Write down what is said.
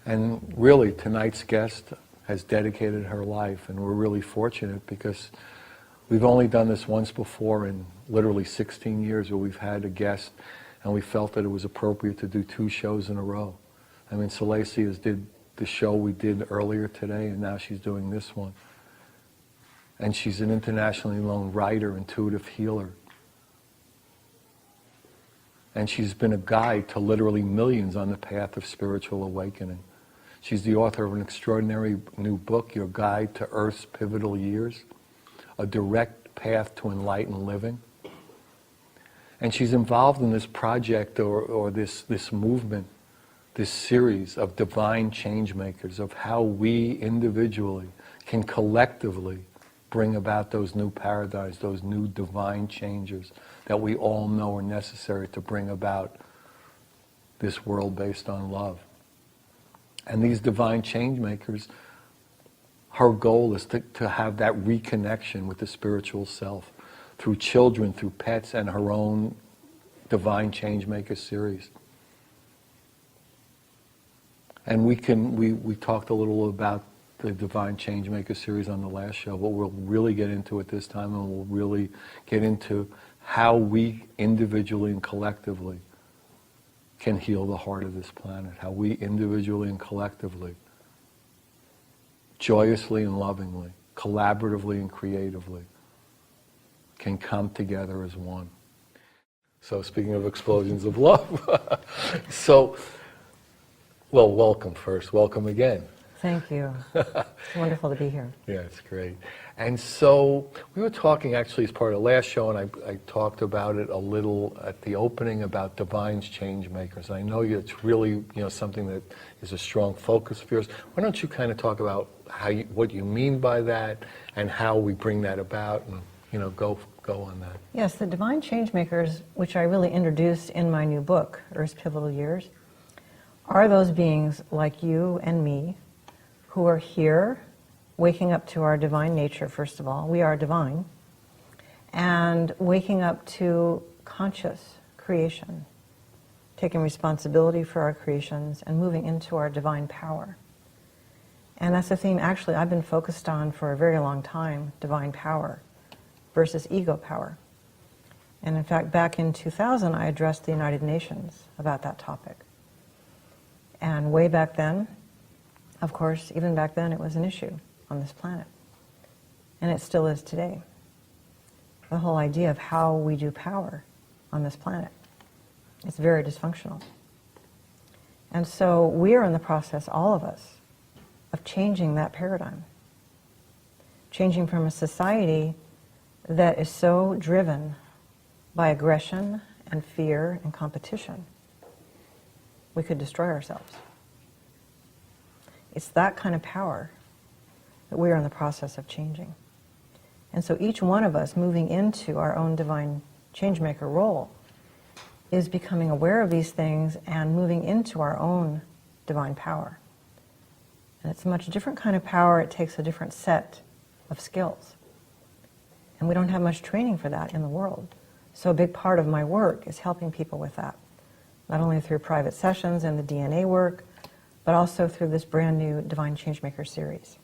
And really, tonight's guest has dedicated her life, and we're really fortunate because we've only done this once before in literally 16 years where we've had a guest, and we felt that it was appropriate to do 2 shows in a row. I mean, Selacia did the show we did earlier today, and now she's doing this one. And she's an internationally known writer, intuitive healer. And she's been a guide to literally millions on the path of spiritual awakening. She's the author of an extraordinary new book, Your Guide to Earth's Pivotal Years, a direct path to enlightened living. And she's involved in this project or this movement, this series of divine changemakers, of how we individually can collectively bring about those new paradigms, those new divine changes that we all know are necessary to bring about this world based on love. And these divine changemakers, her goal is to have that reconnection with the spiritual self through children, through pets, and her own divine changemaker series. And we talked a little about the Divine Changemaker series on the last show, but we'll really get into it this time, and we'll really get into how we individually and collectively can heal the heart of this planet, how we individually and collectively, joyously and lovingly, collaboratively and creatively, can come together as one. So speaking of explosions of love, well, welcome first. Welcome again. Thank you. It's wonderful to be here. Yeah, it's great. And so we were talking actually as part of the last show, and I talked about it a little at the opening about divine change makers. I know it's really something that is a strong focus of yours. Why don't you kind of talk about what you mean by that and how we bring that about, and go on that. Yes, the divine change makers, which I really introduced in my new book, Earth's Pivotal Years, are those beings like you and me who are here, waking up to our divine nature, first of all. We are divine. And waking up to conscious creation, taking responsibility for our creations and moving into our divine power. And that's a theme actually I've been focused on for a very long time, divine power versus ego power. And in fact, back in 2000, I addressed the United Nations about that topic. And way back then, of course, even back then, it was an issue on this planet. And it still is today. The whole idea of how we do power on this planet. It's very dysfunctional. And so we are in the process, all of us, of changing that paradigm. Changing from a society that is so driven by aggression and fear and competition, we could destroy ourselves. It's that kind of power that we are in the process of changing. And so each one of us moving into our own divine changemaker role is becoming aware of these things and moving into our own divine power. And it's a much different kind of power. It takes a different set of skills. And we don't have much training for that in the world. So a big part of my work is helping people with that. Not only through private sessions and the DNA work, but also through this brand new Divine Changemaker series.